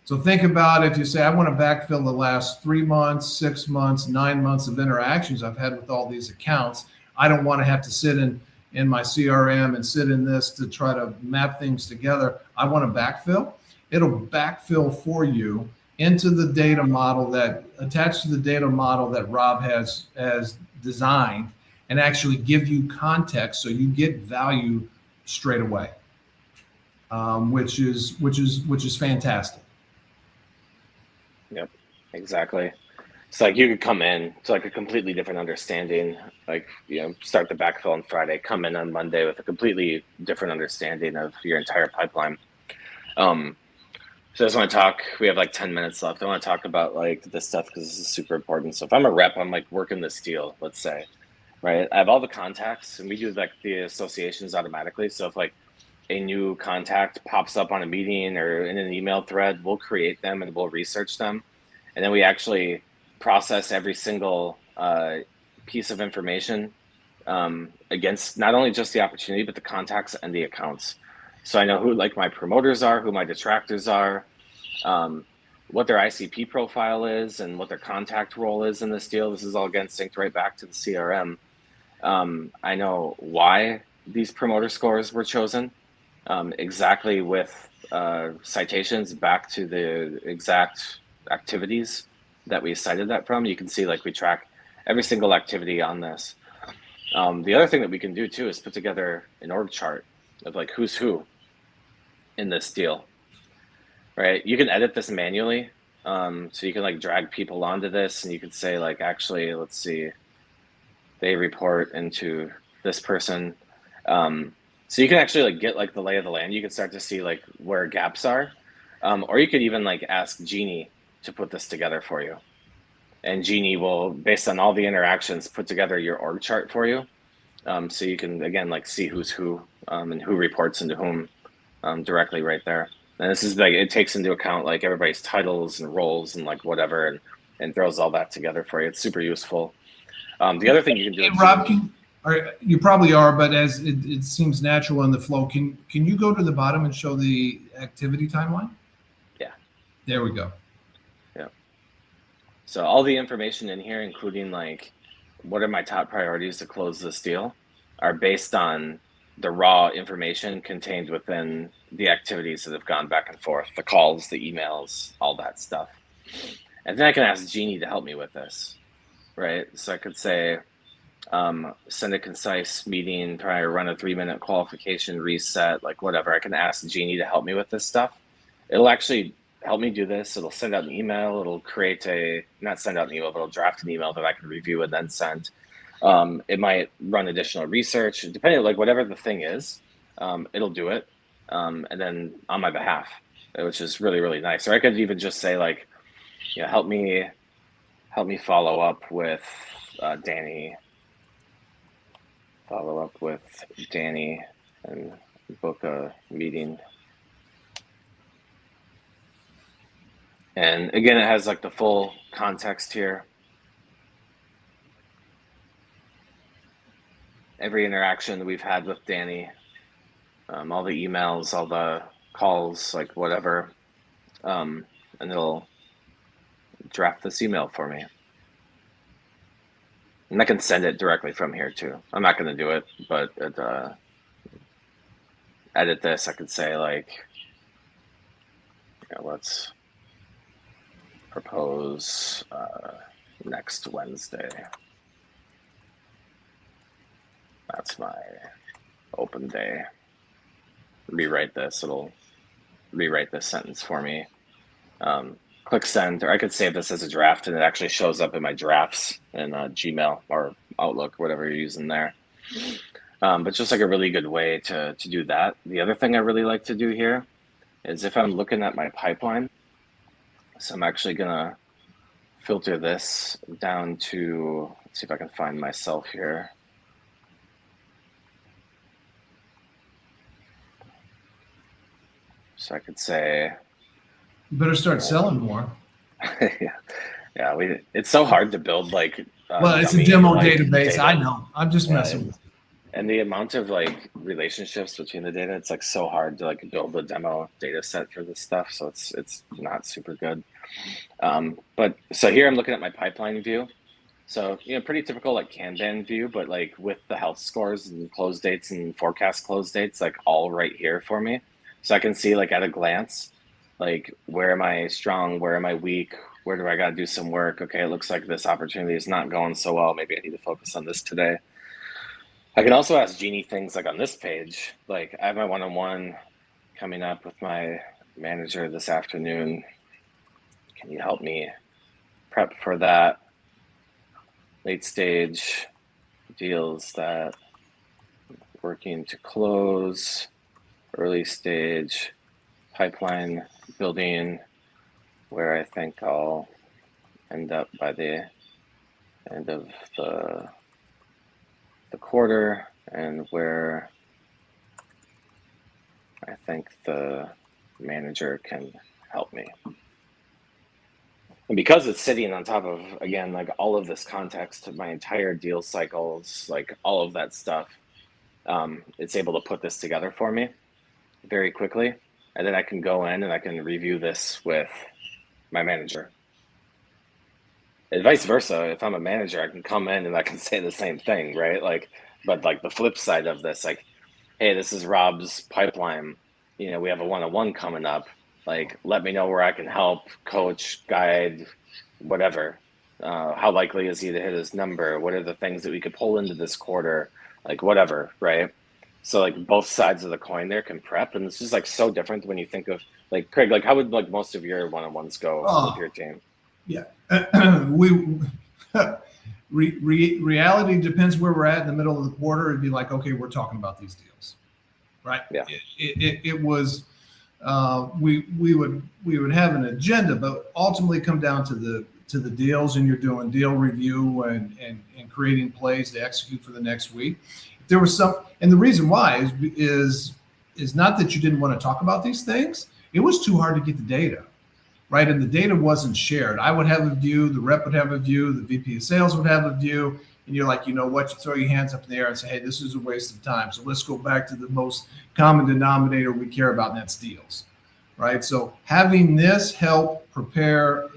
So think about if you say, I want to backfill the last 3 months, 6 months, 9 months of interactions I've had with all these accounts. I don't want to have to sit in my CRM and sit in this to try to map things together. I want to backfill. It'll backfill for you into the data model attached to the data model that Rob has designed, and actually give you context so you get value straight away, which is fantastic. Yep, exactly. It's like you could come in to like a completely different understanding, like, start the backfill on Friday, come in on Monday with a completely different understanding of your entire pipeline. So I just want to talk, we have like 10 minutes left. I want to talk about like this stuff because this is super important. So if I'm a rep, I'm like working this deal, let's say, right? I have all the contacts and we do like the associations automatically. So if like a new contact pops up on a meeting or in an email thread, we'll create them and we'll research them. And then we actually process every single piece of information against not only just the opportunity, but the contacts and the accounts. So I know who like my promoters are, who my detractors are, what their ICP profile is, and what their contact role is in this deal. This is all again synced right back to the CRM. I know why these promoter scores were chosen, exactly with citations back to the exact activities that we cited that from. You can see like we track every single activity on this. The other thing that we can do too is put together an org chart of like who's who in this deal, right? You can edit this manually. So you can like drag people onto this and you can say like, actually, let's see, they report into this person. So you can actually like get like the lay of the land. You can start to see like where gaps are. Or you could even like ask Genie to put this together for you. And Genie will, based on all the interactions, put together your org chart for you. So you can, again, like see who's who and who reports into whom directly right there. And this is like, it takes into account like everybody's titles and roles and like whatever, and throws all that together for you. It's super useful. The other thing you can do. Hey, Rob, you probably are, but as it seems natural in the flow, can you go to the bottom and show the activity timeline? Yeah. There we go. Yeah. So all the information in here, including like what are my top priorities to close this deal, are based on the raw information contained within the activities that have gone back and forth, the calls, the emails, all that stuff. And then I can ask Jeannie to help me with this, right? So I could say, send a concise meeting, try to run a 3-minute qualification reset, like whatever. I can ask Jeannie to help me with this stuff. It'll actually help me do this. It'll send out an email. It'll not send out an email, but it'll draft an email that I can review and then send. It might run additional research, depending, like whatever the thing is, it'll do it. And then on my behalf, which is really, really nice. Or I could even just say like, help me follow up with Danny and book a meeting. And again, it has like the full context here. Every interaction that we've had with Danny, all the emails, all the calls, like whatever, and it'll draft this email for me. And I can send it directly from here too. I'm not going to do it, but edit this. I could say like, let's propose next Wednesday. That's my open day. Rewrite this. It'll rewrite this sentence for me. Click send, or I could save this as a draft and it actually shows up in my drafts in Gmail or Outlook, whatever you're using there. But just like a really good way to do that. The other thing I really like to do here is if I'm looking at my pipeline, so I'm actually gonna filter this down to, let's see if I can find myself here. So I could say, you better start selling more. yeah. It's so hard to build like. Well, it's a demo database. Data. I know. I'm just messing with you. And the amount of like relationships between the data, it's like so hard to like build a demo data set for this stuff. So it's not super good. But so here I'm looking at my pipeline view. So, pretty typical like Kanban view, but like with the health scores and close dates and forecast close dates, like all right here for me. So I can see like at a glance, like where am I strong, where am I weak, where do I got to do some work? Okay, it looks like this opportunity is not going so well. Maybe I need to focus on this today. I can also ask Jeannie things like on this page, like I have my one-on-one coming up with my manager this afternoon. Can you help me prep for that? Late stage deals that working to close, early stage pipeline building, where I think I'll end up by the end of the quarter, and where I think the manager can help me. And because it's sitting on top of, again, like all of this context, my entire deal cycles, like all of that stuff, it's able to put this together for me very quickly. And then I can go in and I can review this with my manager. And vice versa, if I'm a manager, I can come in and I can say the same thing, right? Like, but like the flip side of this, like, hey, this is Rob's pipeline. We have a one-on-one coming up. Like, let me know where I can help, coach, guide, whatever. How likely is he to hit his number? What are the things that we could pull into this quarter? Like, whatever, right? So like both sides of the coin there can prep, and it's just like so different when you think of like Craig. Like, how would like most of your one-on-ones go with your team? Yeah, reality depends where we're at in the middle of the quarter. It'd be like, okay, we're talking about these deals, right? Yeah. It was. We would have an agenda, but ultimately come down to the deals, and you're doing deal review and creating plays to execute for the next week. If there was some, and the reason why is not that you didn't want to talk about these things. It was too hard to get the data, right? And the data wasn't shared. I would have a view, the rep would have a view, the VP of sales would have a view. And you're like, you know what, you throw your hands up in the air and say, hey, this is a waste of time. So let's go back to the most common denominator we care about, and that's deals, right? So having this help prepare,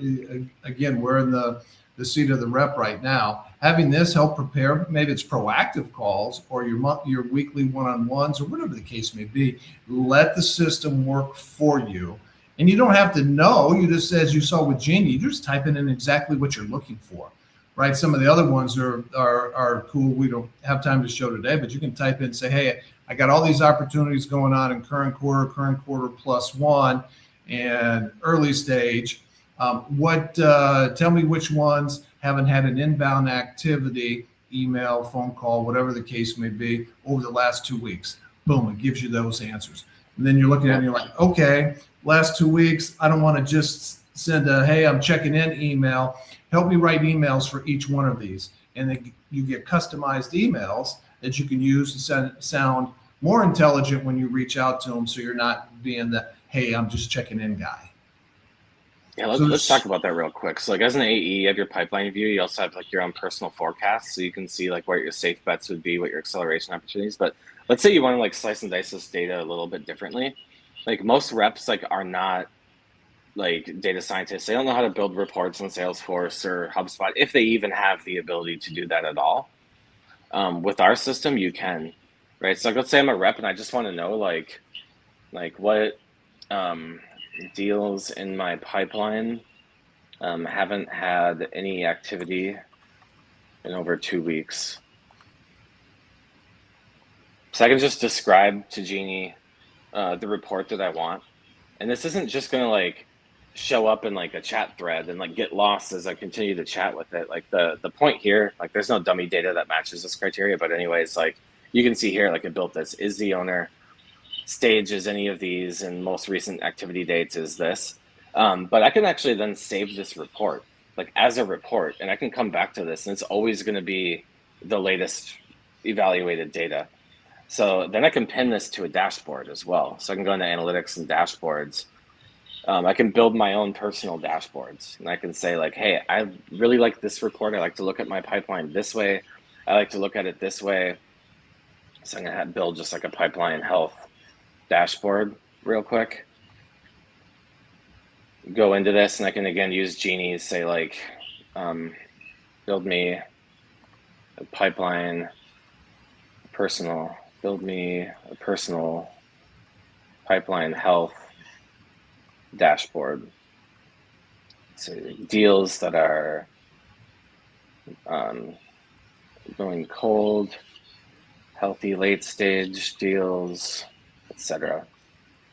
again, we're in the the seat of the rep right now. Having this help prepare, maybe it's proactive calls or your weekly one-on-ones or whatever the case may be. Let the system work for you. And you don't have to know. You just, as you saw with Genie, you just type in exactly what you're looking for, right? Some of the other ones are cool. We don't have time to show today, but you can type in, say, hey, I got all these opportunities going on in current quarter +1, and early stage. Tell me which ones haven't had an inbound activity, email, phone call, whatever the case may be, over the last 2 weeks. Boom, it gives you those answers. And then you're looking at it and you're like, okay, last 2 weeks, I don't want to just send a, hey, I'm checking in email. Help me write emails for each one of these. And then you get customized emails that you can use to sound more intelligent when you reach out to them, so you're not being the, hey, I'm just checking in guy. Yeah, let's talk about that real quick. So like as an AE, you have your pipeline view. You also have like your own personal forecast. So you can see like where your safe bets would be, what your acceleration opportunities. But let's say you want to like slice and dice this data a little bit differently. Like most reps like are not like data scientists. They don't know how to build reports in Salesforce or HubSpot, if they even have the ability to do that at all. With our system, you can, right? So like, let's say I'm a rep and I just want to know like what deals in my pipeline haven't had any activity in over 2 weeks. So I can just describe to Genie the report that I want. And this isn't just going to like show up in like a chat thread and like get lost as I continue to chat with it. Like the point here, like there's no dummy data that matches this criteria, but anyways, like you can see here, like it built this, is the owner, stage is any of these, and most recent activity dates is this. But I can actually then save this report like as a report, and I can come back to this, and it's always going to be the latest evaluated data. So then I can pin this to a dashboard as well. So I can go into analytics and dashboards. I can build my own personal dashboards, and I can say like, hey, I really like this report. I like to look at my pipeline this way. I like to look at it this way. So I'm gonna build just like a pipeline health dashboard real quick. Go into this, and I can again use Genie to say like, build me a pipeline personal, build me a personal pipeline health dashboard. So deals that are going cold, healthy late stage deals, etc.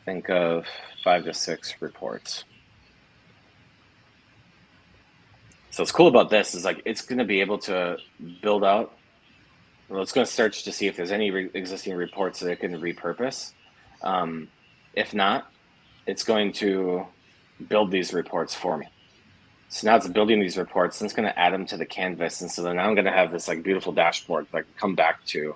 Think of 5 to 6 reports. So what's cool about this is like it's going to be able to build out. Well, it's going to search to see if there's any existing reports that it can repurpose. If not, it's going to build these reports for me. So now it's building these reports, and it's going to add them to the canvas. And so then now I'm going to have this like beautiful dashboard that I can come back to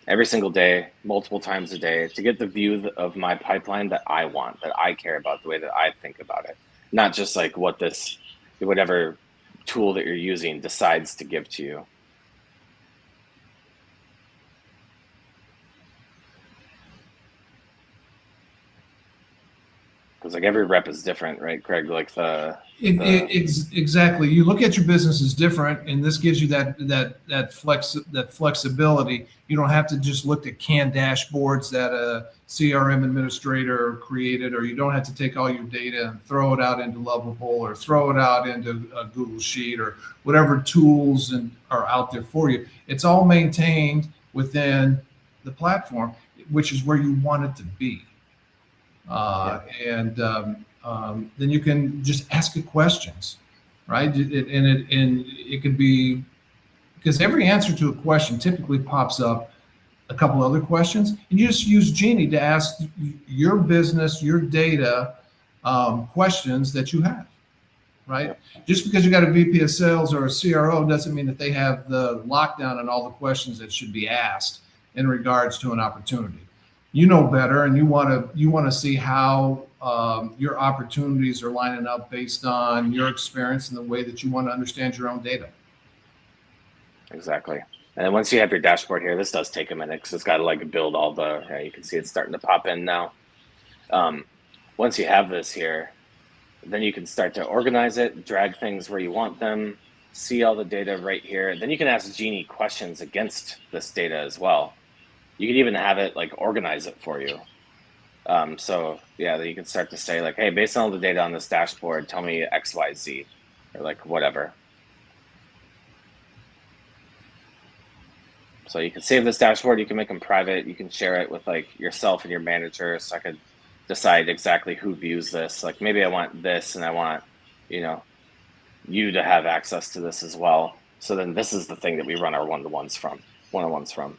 every single day, multiple times a day, to get the view of my pipeline that I want, that I care about, the way that I think about it. Not just like what this, whatever tool that you're using decides to give to you. Because like every rep is different, right, Craig? Like exactly. You look at your business as different, and this gives you that flexibility. You don't have to just look at canned dashboards that a CRM administrator created, or you don't have to take all your data and throw it out into Lovable or throw it out into a Google Sheet or whatever tools are out there for you. It's all maintained within the platform, which is where you want it to be. And then you can just ask it questions, right? And it could be, because every answer to a question typically pops up a couple other questions, and you just use Genie to ask your business, your data questions that you have, right? Just because you got a VP of sales or a CRO doesn't mean that they have the lockdown on all the questions that should be asked in regards to an opportunity. You know better, and you want to see how your opportunities are lining up based on your experience and the way that you want to understand your own data. Exactly. And then once you have your dashboard here, this does take a minute because it's got to like build all the. You can see it's starting to pop in now. Once you have this here, Then you can start to organize it, drag things where you want them, see all the data right here. Then you can ask Genie questions against this data as well. You can even have it like organize it for you. So yeah, then you can start to say like, hey, based on all the data on this dashboard, tell me X, Y, Z, or like whatever. So you can save this dashboard, you can make them private, you can share it with like yourself and your manager. So I could decide exactly who views this. Like maybe I want this and I want, you know, you to have access to this as well. So then this is the thing that we run our one-on-ones from.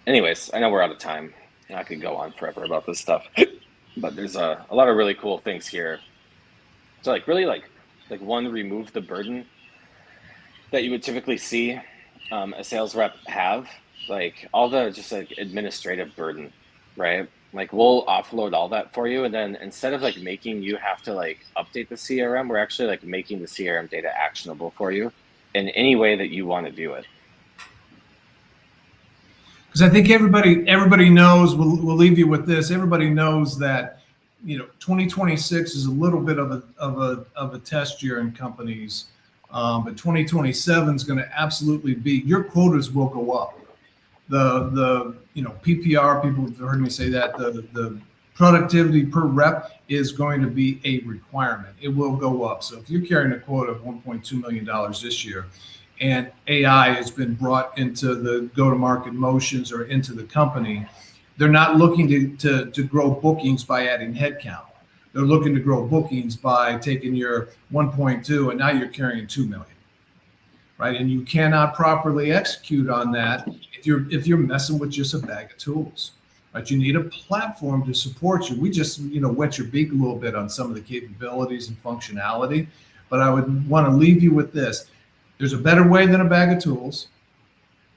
Anyways, I know we're out of time. I could go on forever about this stuff, but there's a lot of really cool things here. So like really like one, remove the burden that you would typically see a sales rep have, like all the just like administrative burden, right? Like we'll offload all that for you, and then instead of like making you have to like update the CRM, we're actually like making the CRM data actionable for you in any way that you want to view it. Because I think everybody knows. We'll leave you with this. Everybody knows that 2026 is a little bit of a test year in companies, but 2027 is going to absolutely be. Your quotas will go up. The PPR, people have heard me say that the productivity per rep is going to be a requirement. It will go up. So if you're carrying a quota of $1.2 million this year, and AI has been brought into the go-to-market motions or into the company, they're not looking to grow bookings by adding headcount. They're looking to grow bookings by taking your 1.2 and now you're carrying 2 million, right? And you cannot properly execute on that if you're messing with just a bag of tools, right? You need a platform to support you. We just wet your beak a little bit on some of the capabilities and functionality, but I would want to leave you with this. There's a better way than a bag of tools.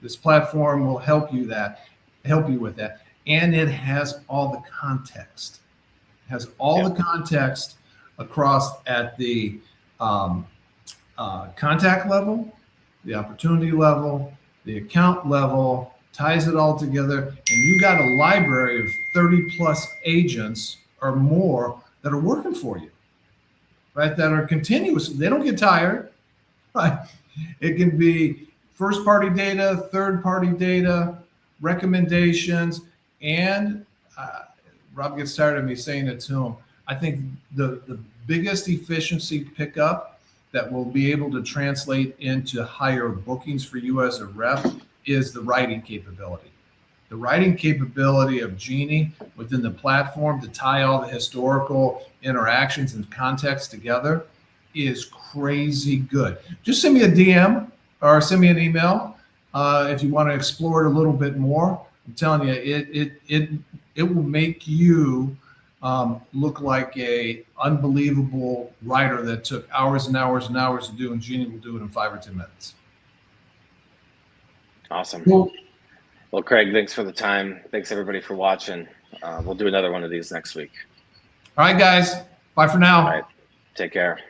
This platform will help you with that. And it has all the context. It has all the context across at the contact level, the opportunity level, the account level, ties it all together. And you got a library of 30 plus agents or more that are working for you, right? That are continuous. They don't get tired, right? It can be first party data, third party data, recommendations, and Rob gets tired of me saying it to him. I think the biggest efficiency pickup that will be able to translate into higher bookings for you as a rep is the writing capability. The writing capability of Genie within the platform to tie all the historical interactions and context together is crazy good. Just send me a DM or send me an email if you want to explore it a little bit more. I'm telling you, it will make you look like a unbelievable writer that took hours and hours and hours to do, and Genie will do it in 5 or 10 minutes. Awesome. Well, Craig, thanks for the time. Thanks everybody for watching. We'll do another one of these next week. All right, guys. Bye for now. All right. Take care.